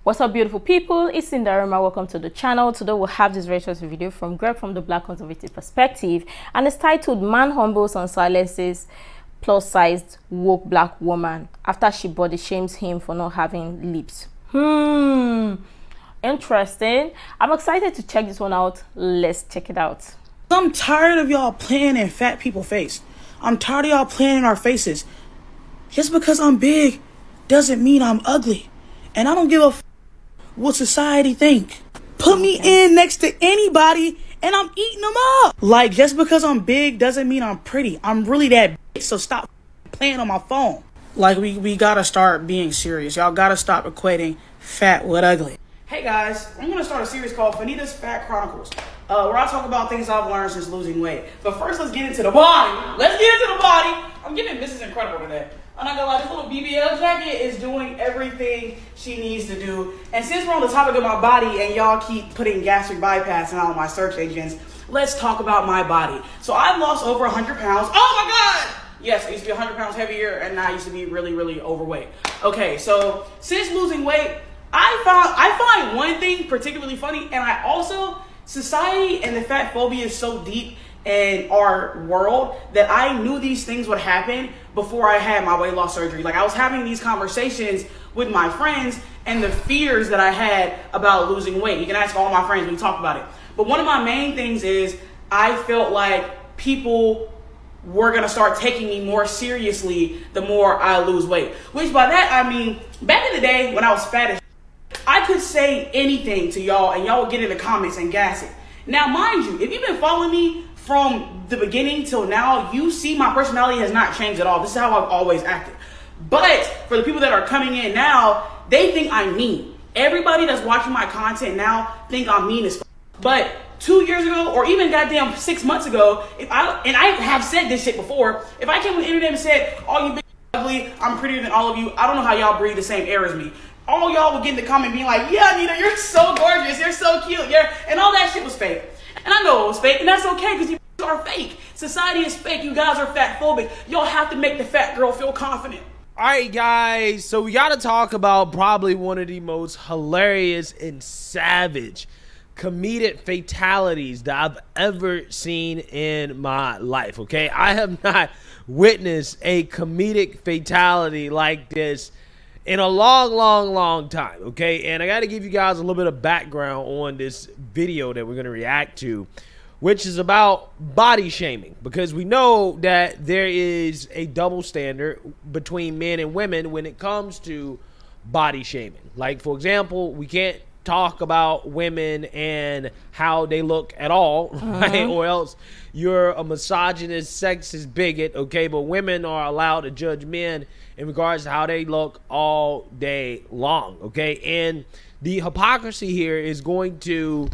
What's up, beautiful people? It's Sindafam. Welcome to the channel. Today we'll have this very short video from Greg from the Black Conservative Perspective, and it's titled "Man Humbles and Silences Plus-Sized Woke Black Woman After She Body Shames Him for Not Having Lips." Interesting. I'm excited to check this one out. Let's check it out. I'm tired of y'all playing in fat people's face. I'm tired of y'all playing in our faces. Just because I'm big doesn't mean I'm ugly. And I don't give a what society think. Put me in next to anybody and I'm eating them up. Like, just because I'm big doesn't mean I'm pretty. I'm really that big, so stop playing on my phone. Like, we gotta start being serious. Y'all gotta stop equating fat with ugly. Hey guys, I'm gonna start a series called Fanita's Fat Chronicles, where I talk about things I've learned since losing weight. But first, let's get into the body. Let's get into the body. I'm giving Mrs. Incredible today. I'm not gonna lie, this little BBL jacket is doing everything she needs to do. And since we're on the topic of my body and y'all keep putting gastric bypass in all my search engines, let's talk about my body. So I've lost over 100 pounds. Oh my God! Yes, I used to be 100 pounds heavier and now I used to be really, really overweight. Okay, so since losing weight, I find one thing particularly funny, and society and the fat phobia is so deep in our world that I knew these things would happen before I had my weight loss surgery. Like, I was having these conversations with my friends and the fears that I had about losing weight. You can ask all my friends, we talk about it. But one of my main things is I felt like people were gonna start taking me more seriously the more I lose weight. Which by that, I mean, back in the day when I was fat as I could say anything to y'all and y'all would get in the comments and gas it. Now, mind you, if you've been following me from the beginning till now, you see my personality has not changed at all. This is how I've always acted. But for the people that are coming in now, they think I'm mean. Everybody that's watching my content now think I'm mean as f. But 2 years ago, or even goddamn 6 months ago, and I have said this shit before, if I came on the internet and said, "Oh, you big ugly, I'm prettier than all of you," I don't know how y'all breathe the same air as me. All y'all would get in the comment being like, "Yeah, Anita, you're so gorgeous, you're so cute, and all that shit was fake. And I know it was fake, and that's okay, because you are fake. Society is fake. You guys are fat phobic. Y'all have to make the fat girl feel confident." All right, guys, so we got to talk about probably one of the most hilarious and savage comedic fatalities that I've ever seen in my life, okay? I have not witnessed a comedic fatality like this in a long time, okay? And I got to give you guys a little bit of background on this video that we're going to react to, which is about body shaming, because we know that there is a double standard between men and women when it comes to body shaming. Like, for example, we can't talk about women and how they look at all, right? Or else you're a misogynist, sexist bigot, okay? But women are allowed to judge men in regards to how they look all day long, okay? And the hypocrisy here is going to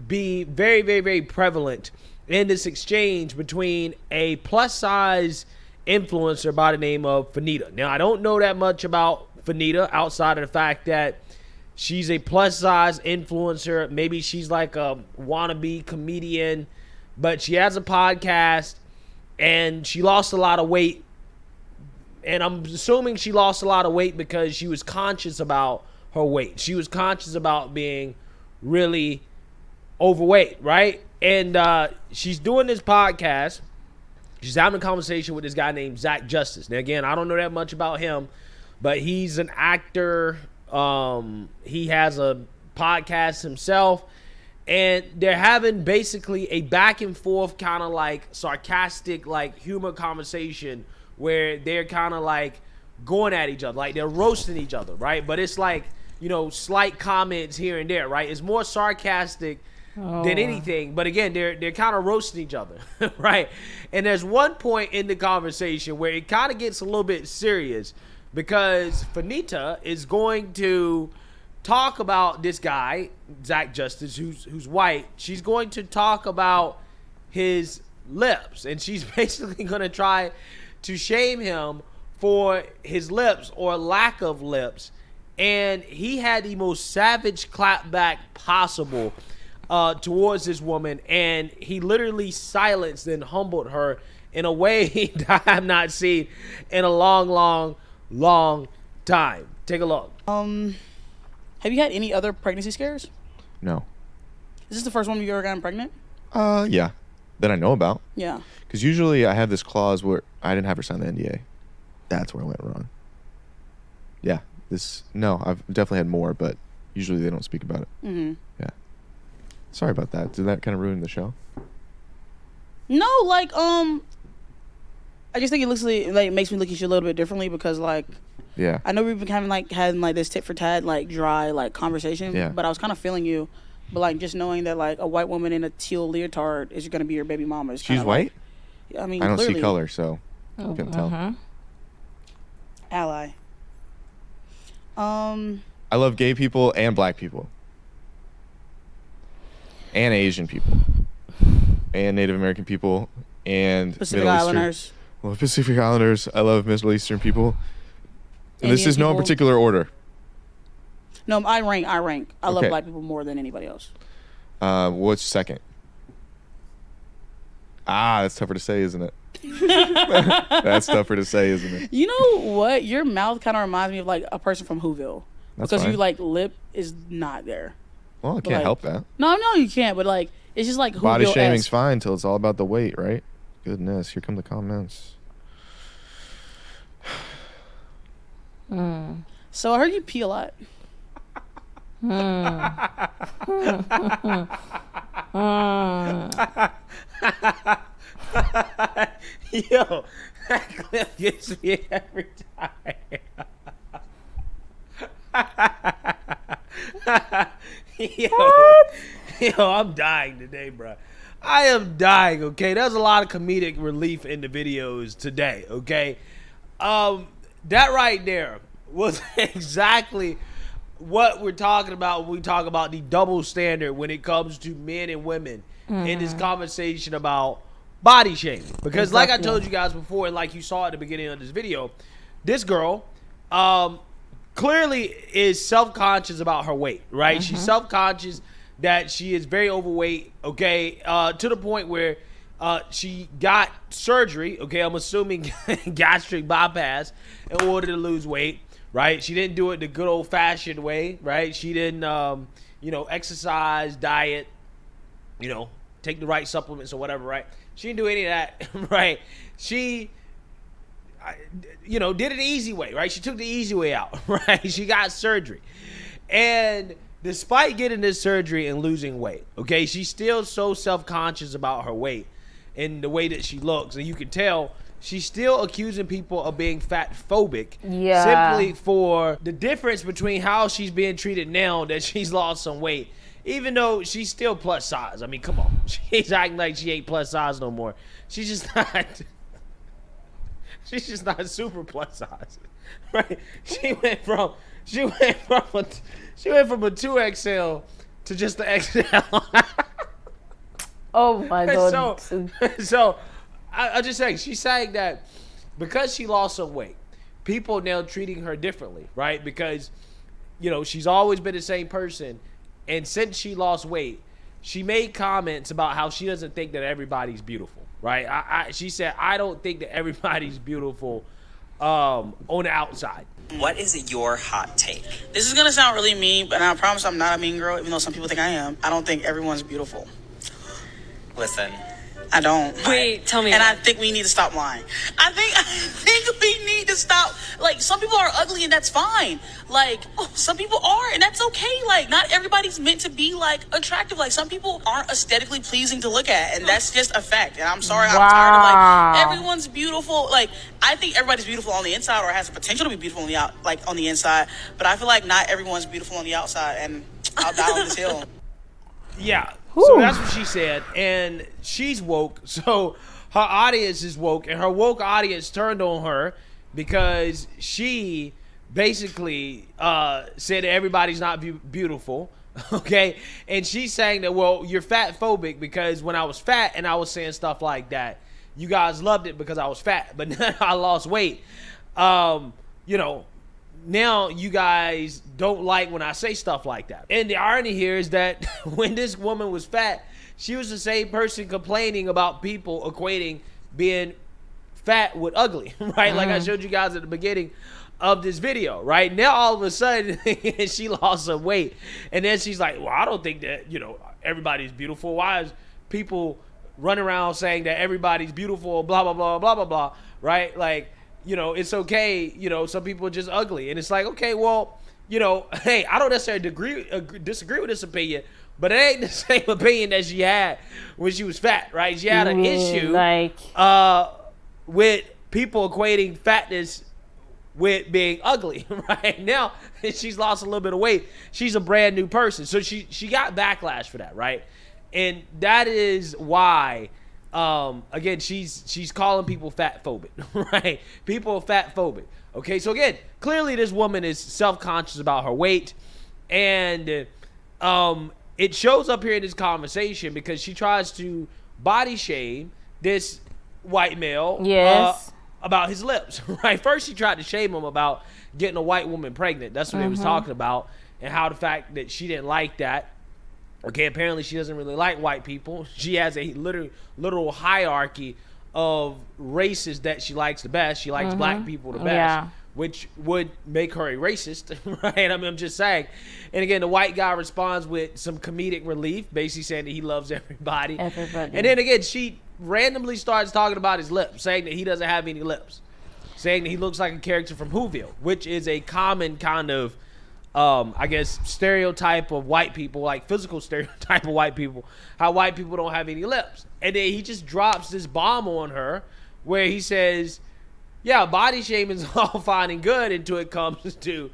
be very prevalent in this exchange between a plus-size influencer by the name of Fanita. Now, I don't know that much about Fanita outside of the fact that she's a plus-size influencer. Maybe she's like a wannabe comedian, but she has a podcast, and she lost a lot of weight. And I'm assuming she lost a lot of weight because she was conscious about her weight. She was conscious about being really overweight, right? And she's doing this podcast. She's having a conversation with this guy named Zach Justice. Now, again, I don't know that much about him, but he's an actor. He has a podcast himself, and they're having basically a back and forth kind of like sarcastic, like humor conversation where they're kind of like going at each other, like they're roasting each other, right? But it's like, you know, slight comments here and there, right? It's more sarcastic than anything. But again, they're kind of roasting each other, right? And there's one point in the conversation where it kind of gets a little bit serious, because Fanita is going to talk about this guy, Zach Justice, who's white. She's going to talk about his lips, and she's basically going to try to shame him for his lips or lack of lips. And he had the most savage clapback possible towards this woman, and he literally silenced and humbled her in a way that I have not seen in a long time. Take a look. Have you had any other pregnancy scares? No. Is this the first one you've ever gotten pregnant? Yeah. That I know about. Yeah. Because usually I have this clause where I didn't have her sign the NDA. That's where I went wrong. Yeah. No, I've definitely had more, but usually they don't speak about it. Mm-hmm. Yeah. Sorry about that. Did that kind of ruin the show? No, like, I just think it looks like makes me look at you a little bit differently because, like, Yeah. I know we've been having like this tit for tat, like, dry, like, conversation. Yeah. But I was kind of feeling you. But, like, just knowing that, like, a white woman in a teal leotard is going to be your baby mama. Is She's white? Like, I mean, I don't clearly, see color, so I couldn't tell. Ally. I love gay people and black people. And Asian people. And Native American people. And Pacific Middle Islanders. Eastern. I love Pacific Islanders. I love Middle Eastern people. And this Indian is no people. particular order. No, I rank. I love Okay. black people more than anybody else. What's second? That's tougher to say, isn't it? That's tougher to say, isn't it? You know what? Your mouth kind of reminds me of, like, a person from Whoville. That's because fine. you, like, lip is not there. Well, I But, can't like, help that. No, you can't. But, like, it's just like Body Whoville-esque. shaming's fine till it's all about the weight, right? Goodness, here come the comments. So I heard you pee a lot. Yo, that clip gets me every time. Yo, I'm dying today, bro. I am dying, okay? There's a lot of comedic relief in the videos today, okay? That right there was exactly what we're talking about when we talk about the double standard when it comes to men and women in this conversation about body shaming. Because like I told you guys before, and like you saw at the beginning of this video, this girl clearly is self-conscious about her weight, right? She's self-conscious that she is very overweight, okay, to the point where she got surgery, okay, I'm assuming gastric bypass, in order to lose weight, right? She didn't do it the good old-fashioned way, right? She didn't, exercise, diet, take the right supplements or whatever, right? She didn't do any of that, right? She, did it the easy way, right? She took the easy way out, right? She got surgery. And despite getting this surgery and losing weight, okay, she's still so self-conscious about her weight and the way that she looks. And you can tell she's still accusing people of being fat phobic simply for the difference between how she's being treated now that she's lost some weight. Even though she's still plus size. I mean, come on. She's acting like she ain't plus size no more. She's just not. She's just not super plus size, right? She went from a 2XL to just the XL. Oh my god. So I'm just saying, she's saying that because she lost some weight, people now treating her differently, right? Because she's always been the same person. And since she lost weight, she made comments about how she doesn't think that everybody's beautiful, right? She said, I don't think that everybody's beautiful on the outside. What is your hot take? This is going to sound really mean, but I promise I'm not a mean girl, even though some people think I am. I don't think everyone's beautiful. Listen. I don't. Wait, tell me And that. I think we need to stop lying. I think we need to stop. Like, some people are ugly and that's fine. Like, some people are and that's okay. Like, not everybody's meant to be, like, attractive. Like, some people aren't aesthetically pleasing to look at, and that's just a fact. And I'm sorry, I'm tired of, like, everyone's beautiful. Like, I think everybody's beautiful on the inside or has the potential to be beautiful on the on the inside. But I feel like not everyone's beautiful on the outside, and I'll die on this hill. Yeah. So that's what she said, and she's woke, so her audience is woke, and her woke audience turned on her because she basically said that everybody's not beautiful, okay? And she's saying that, well, you're fat phobic because when I was fat and I was saying stuff like that, you guys loved it because I was fat, but now I lost weight. Now you guys don't like when I say stuff like that. And the irony here is that when this woman was fat, she was the same person complaining about people equating being fat with ugly, right? Like I showed you guys at the beginning of this video, right? Now all of a sudden she lost some weight, and then she's like, well, I don't think that, you know, everybody's beautiful. Why is people running around saying that everybody's beautiful, blah blah blah blah blah blah, right? Like, you know, it's okay, you know, some people are just ugly. And it's like, okay, well, you know, hey, I don't necessarily disagree with this opinion, but it ain't the same opinion that she had when she was fat, right? She had an issue like with people equating fatness with being ugly. Right now she's lost a little bit of weight, she's a brand new person, so she got backlash for that, right? And that is why again she's calling people fat phobic. Right? People are fat phobic. Okay, so again, clearly this woman is self-conscious about her weight, and it shows up here in this conversation because she tries to body shame this white male. Yes. About his lips, right? First, she tried to shame him about getting a white woman pregnant. That's what he was talking about, and how the fact that she didn't like that. Okay, apparently she doesn't really like white people. She has a literal hierarchy of races that she likes the best. She likes black people the best, which would make her a racist, right? I mean, I'm just saying. And again, the white guy responds with some comedic relief, basically saying that he loves everybody. And then again, she randomly starts talking about his lips, saying that he doesn't have any lips, saying that he looks like a character from Whoville, which is a common kind of, I guess, stereotype of white people, like physical stereotype of white people, how white people don't have any lips. And then he just drops this bomb on her where he says, yeah, body shaming is all fine and good until it comes to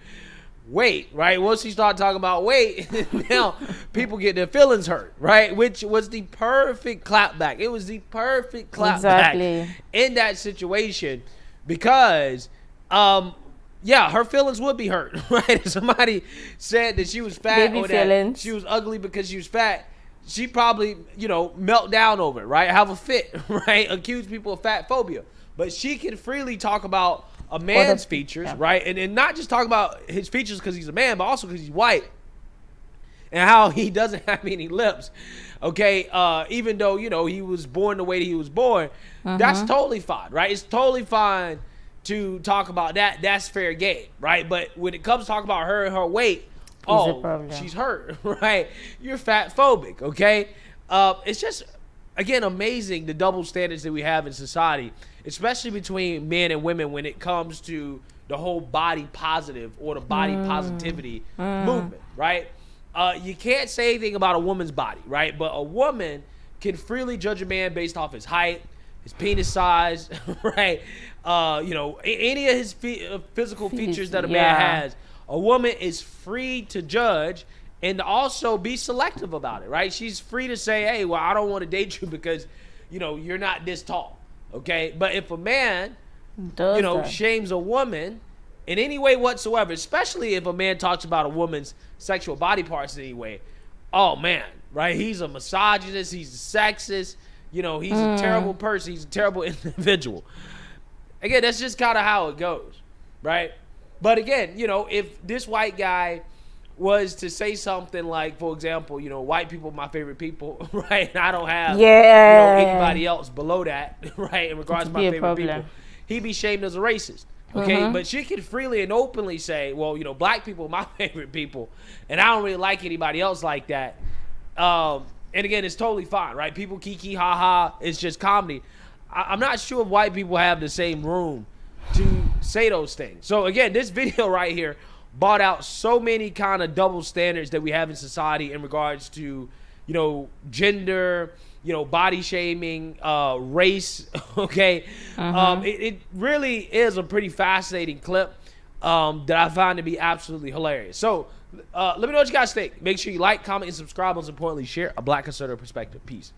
weight, right? Once you start talking about weight, now people get their feelings hurt, right? Which was the perfect clapback. It was the perfect clapback in that situation because, yeah, her feelings would be hurt, right? If somebody said that she was fat or that she was ugly because she was fat, she probably, you know, melt down over it, right? Have a fit, right? Accuse people of fat phobia. But she can freely talk about a man's features, right? And not just talk about his features because he's a man, but also because he's white. And how he doesn't have any lips, okay? Even though, you know, he was born the way that he was born, that's totally fine, right? It's totally fine to talk about that. That's fair game, right? But when it comes to talk about her and her weight, she's hurt, right? You're fat phobic, okay? It's just, again, amazing the double standards that we have in society, especially between men and women when it comes to the whole body positive or the body positivity movement, right? You can't say anything about a woman's body, right? But a woman can freely judge a man based off his height, his penis size, right? You know, any of his physical features that a man has. A woman is free to judge and also be selective about it, right? She's free to say, hey, well, I don't want to date you because, you know, you're not this tall, okay? But if a man, shames a woman in any way whatsoever, especially if a man talks about a woman's sexual body parts in any way, oh, man, right? He's a misogynist. He's a sexist. You know, he's a terrible person. He's a terrible individual. Again, that's just kind of how it goes, right? But again, you know, if this white guy was to say something like, for example, you know, white people are my favorite people, right? And I don't have, you know, anybody else below that, right? In regards to my favorite people, he'd be shamed as a racist, okay? But she can freely and openly say, well, you know, black people are my favorite people, and I don't really like anybody else like that. And again, it's totally fine, right? People kiki, ha ha, it's just comedy. I'm not sure if white people have the same room to say those things. So again, this video right here brought out so many kind of double standards that we have in society in regards to, you know, gender, you know, body shaming, race, okay? It really is a pretty fascinating clip that I find to be absolutely hilarious. So let me know what you guys think. Make sure you like, comment, and subscribe. Most importantly, share a Black conservative perspective. Peace.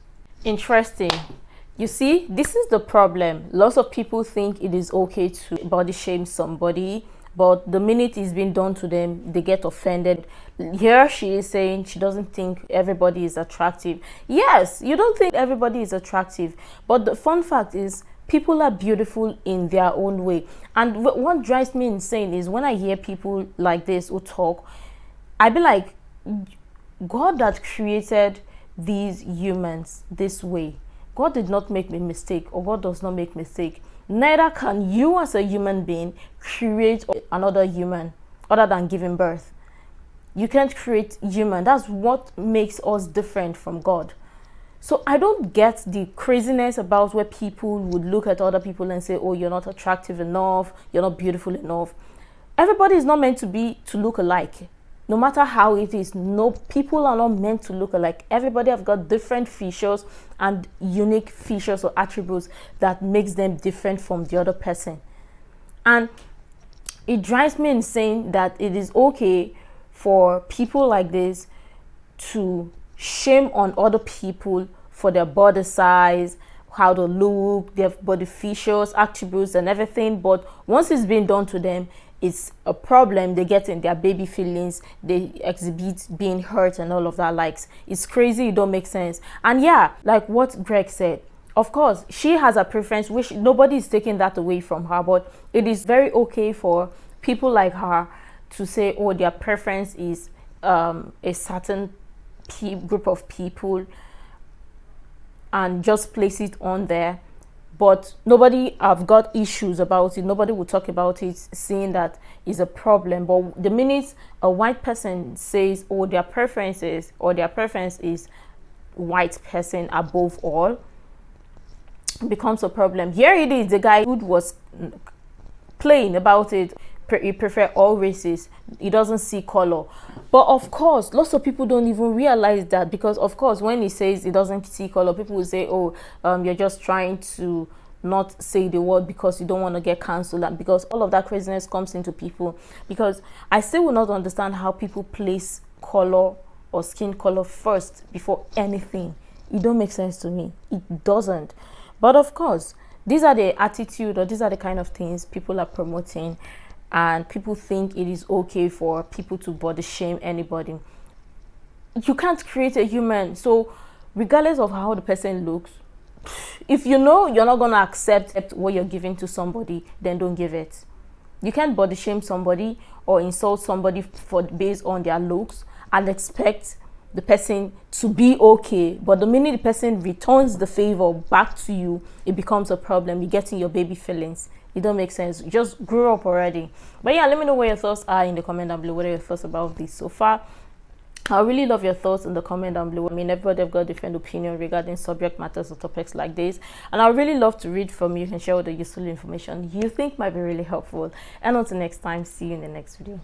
Interesting. You see, this is the problem. Lots of people think it is okay to body shame somebody, but the minute it's been done to them, they get offended. Here she is saying she doesn't think everybody is attractive. Yes, you don't think everybody is attractive, but the fun fact is people are beautiful in their own way. And what drives me insane is when I hear people like this who talk, I be like, God that created these humans this way, God did not make a mistake, or God does not make mistake. Neither can you as a human being create another human other than giving birth. You can't create human. That's what makes us different from God. So I don't get the craziness about where people would look at other people and say, oh, you're not attractive enough, you're not beautiful enough. Everybody is not meant to look alike. No matter how it is, no, people are not meant to look alike. Everybody have got different features and unique features or attributes that makes them different from the other person. And it drives me insane that it is okay for people like this to shame on other people for their body size, how they look, their body features, attributes and everything. But once it's been done to them, it's a problem. They get in their baby feelings, they exhibit being hurt and all of that. Like, it's crazy, it don't make sense. And yeah, like what Greg said, of course she has a preference, which nobody is taking that away from her, but it is very okay for people like her to say, oh, their preference is a certain group of people and just place it on there. But nobody have got issues about it. Nobody will talk about it, seeing that is a problem. But the minute a white person says, oh, their preference is white person above all, it becomes a problem. Here it is, the guy who was playing about it. He prefer all races. He doesn't see color. But of course, lots of people don't even realize that, because of course when he says he doesn't see color, people will say, oh, you're just trying to not say the word because you don't want to get cancelled, and because all of that craziness comes into people. Because I still will not understand how people place color or skin color first before anything. It don't make sense to me. It doesn't. But of course, these are the attitude, or these are the kind of things people are promoting. And people think it is okay for people to body shame anybody. You can't create a human. So regardless of how the person looks, if you know you're not going to accept what you're giving to somebody, then don't give it. You can't body shame somebody or insult somebody based on their looks and expect the person to be okay. But the minute the person returns the favor back to you, it becomes a problem. You get in your baby feelings. It don't make sense. You just grew up already. But yeah, let me know what your thoughts are in the comment down below. What are your thoughts about this so far? I really love your thoughts in the comment down below. I mean, everybody have got a different opinion regarding subject matters or topics like this, and I really love to read from you and share all the useful information you think might be really helpful. And until next time, see you in the next video.